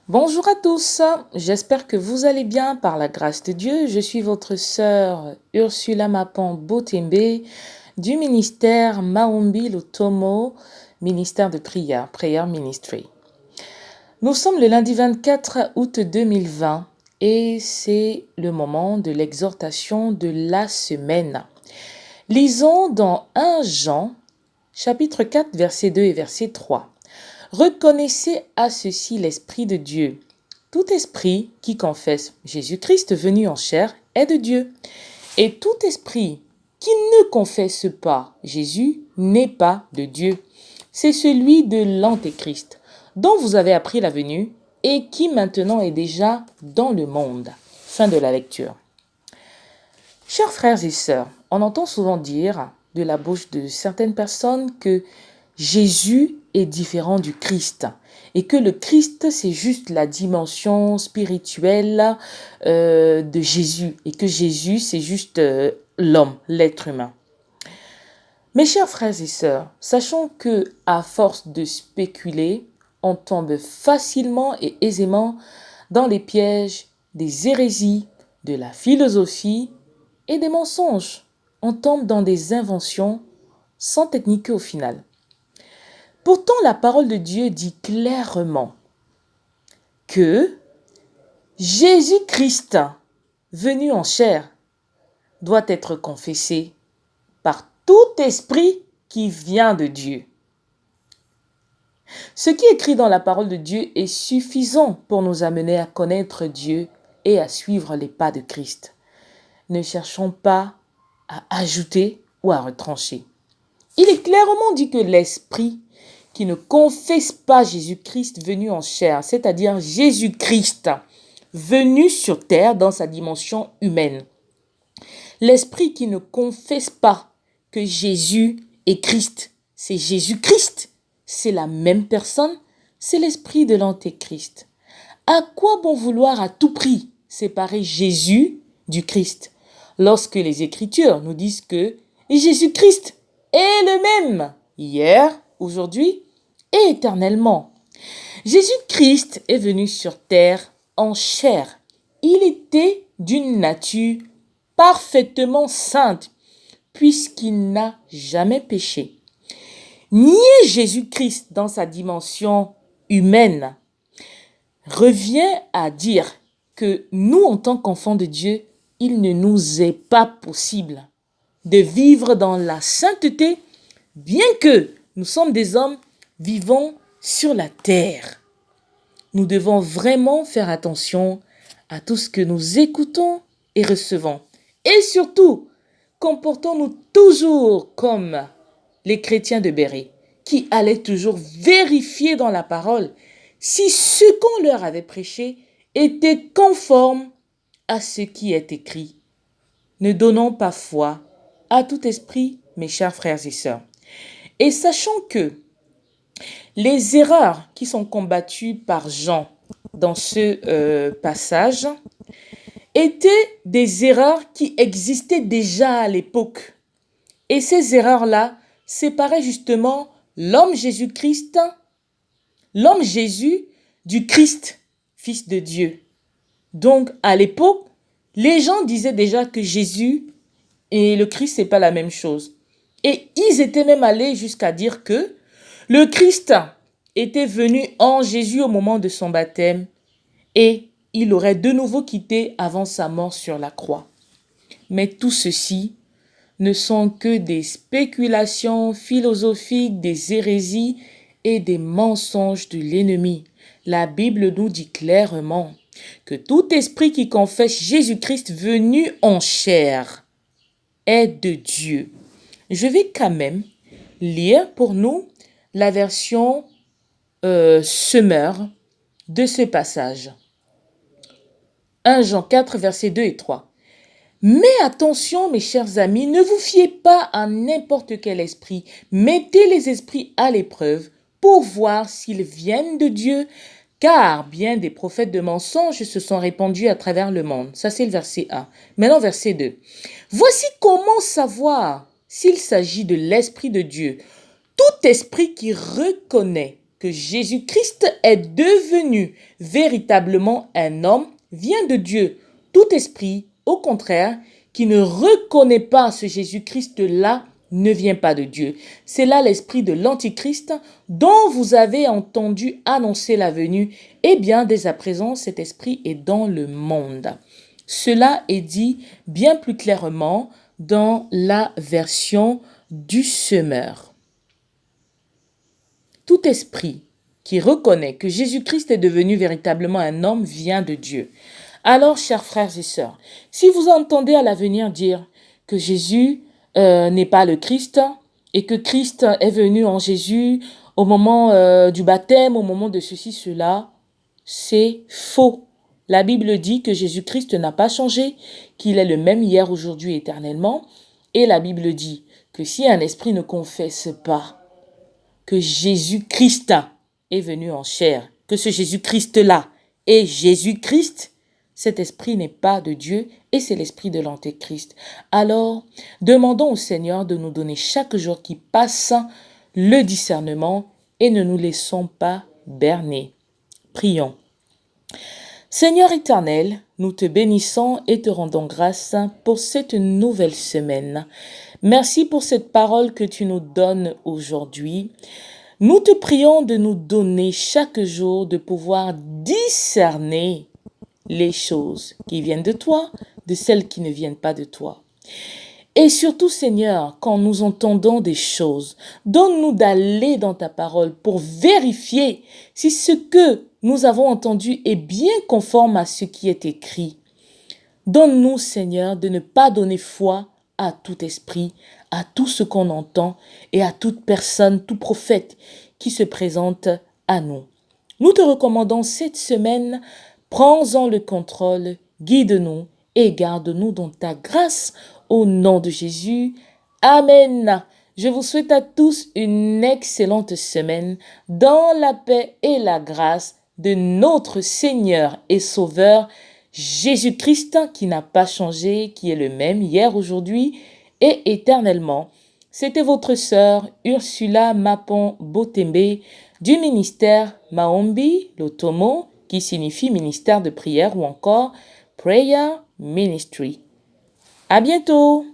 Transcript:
Bonjour à tous, j'espère que vous allez bien par la grâce de Dieu. Je suis votre sœur Ursula Mapan Botembe du ministère Maombi Lutomo, ministère de prière, Prayer Ministry. Nous sommes le lundi 24 août 2020 et c'est le moment de l'exhortation de la semaine. Lisons dans 1 Jean, chapitre 4, verset 2 et verset 3. Reconnaissez à ceci l'Esprit de Dieu. Tout esprit qui confesse Jésus-Christ venu en chair est de Dieu. Et tout esprit qui ne confesse pas Jésus n'est pas de Dieu. C'est celui de l'Antéchrist, dont vous avez appris la venue et qui maintenant est déjà dans le monde. Fin de la lecture. Chers frères et sœurs, on entend souvent dire de la bouche de certaines personnes que Jésus est différent du Christ et que le Christ c'est juste la dimension spirituelle de Jésus et que Jésus c'est juste l'homme, l'être humain. Mes chers frères et sœurs, sachons que à force de spéculer, on tombe facilement et aisément dans les pièges des hérésies, de la philosophie et des mensonges. On tombe dans des inventions sans technique au final. Pourtant, la parole de Dieu dit clairement que Jésus-Christ, venu en chair, doit être confessé par tout esprit qui vient de Dieu. Ce qui est écrit dans la parole de Dieu est suffisant pour nous amener à connaître Dieu et à suivre les pas de Christ. Ne cherchons pas à ajouter ou à retrancher. Il est clairement dit que l'esprit qui ne confesse pas Jésus-Christ venu en chair, c'est-à-dire Jésus-Christ venu sur terre dans sa dimension humaine. L'esprit qui ne confesse pas que Jésus est Christ, c'est Jésus-Christ, c'est la même personne, c'est l'esprit de l'Antéchrist. À quoi bon vouloir à tout prix séparer Jésus du Christ, lorsque les Écritures nous disent que Jésus-Christ est le même hier, aujourd'hui et éternellement. Jésus-Christ est venu sur terre en chair. Il était d'une nature parfaitement sainte, puisqu'il n'a jamais péché. Nier Jésus-Christ dans sa dimension humaine revient à dire que nous, en tant qu'enfants de Dieu, il ne nous est pas possible de vivre dans la sainteté, bien que nous sommes des hommes vivant sur la terre. Nous devons vraiment faire attention à tout ce que nous écoutons et recevons. Et surtout, comportons-nous toujours comme les chrétiens de Béret, qui allaient toujours vérifier dans la parole si ce qu'on leur avait prêché était conforme à ce qui est écrit. Ne donnons pas foi à tout esprit, mes chers frères et sœurs. Et sachant que les erreurs qui sont combattues par Jean dans ce passage étaient des erreurs qui existaient déjà à l'époque. Et ces erreurs-là séparaient justement l'homme Jésus-Christ, l'homme Jésus du Christ, fils de Dieu. Donc, à l'époque, les gens disaient déjà que Jésus et le Christ, c'est pas la même chose. Et ils étaient même allés jusqu'à dire que le Christ était venu en Jésus au moment de son baptême et il aurait de nouveau quitté avant sa mort sur la croix. Mais tout ceci ne sont que des spéculations philosophiques, des hérésies et des mensonges de l'ennemi. La Bible nous dit clairement que tout esprit qui confesse Jésus-Christ venu en chair est de Dieu. Je vais quand même lire pour nous la version Semeur de ce passage. 1 Jean 4, versets 2 et 3. Mais attention, mes chers amis, ne vous fiez pas à n'importe quel esprit. Mettez les esprits à l'épreuve pour voir s'ils viennent de Dieu, car bien des prophètes de mensonges se sont répandus à travers le monde. Ça, c'est le verset 1. Maintenant, verset 2. Voici comment savoir s'il s'agit de l'Esprit de Dieu. Tout esprit qui reconnaît que que Jésus-Christ est devenu véritablement un homme vient de Dieu. Tout esprit, au contraire, qui ne reconnaît pas ce Jésus-Christ-là, ne vient pas de Dieu. C'est là l'esprit de l'Antichrist dont vous avez entendu annoncer la venue. Eh bien, dès à présent, cet esprit est dans le monde. Cela est dit bien plus clairement dans la version du semeur. Tout esprit qui reconnaît que Jésus-Christ est devenu véritablement un homme vient de Dieu. Alors, chers frères et sœurs, si vous entendez à l'avenir dire que Jésus n'est pas le Christ et que Christ est venu en Jésus au moment du baptême, au moment de ceci, cela, c'est faux. La Bible dit que Jésus-Christ n'a pas changé, qu'il est le même hier, aujourd'hui, éternellement. Et la Bible dit que si un esprit ne confesse pas que Jésus-Christ est venu en chair, que ce Jésus-Christ-là est Jésus-Christ, cet esprit n'est pas de Dieu et c'est l'esprit de l'Antéchrist. Alors, demandons au Seigneur de nous donner chaque jour qui passe le discernement et ne nous laissons pas berner. Prions. Seigneur éternel, nous te bénissons et te rendons grâce pour cette nouvelle semaine. Merci pour cette parole que tu nous donnes aujourd'hui. Nous te prions de nous donner chaque jour de pouvoir discerner les choses qui viennent de toi, de celles qui ne viennent pas de toi. Et surtout, Seigneur, quand nous entendons des choses, donne-nous d'aller dans ta parole pour vérifier si ce que nous avons entendu est bien conforme à ce qui est écrit. Donne-nous, Seigneur, de ne pas donner foi à tout esprit, à tout ce qu'on entend et à toute personne, tout prophète qui se présente à nous. Nous te recommandons cette semaine, prends-en le contrôle, guide-nous et garde-nous dans ta grâce au nom de Jésus. Amen. Je vous souhaite à tous une excellente semaine dans la paix et la grâce de notre Seigneur et Sauveur Jésus-Christ qui n'a pas changé, qui est le même hier, aujourd'hui et éternellement. C'était votre sœur Ursula Mapon Botembe du ministère Maombi Lotomo qui signifie ministère de prière ou encore Prayer Ministry. À bientôt!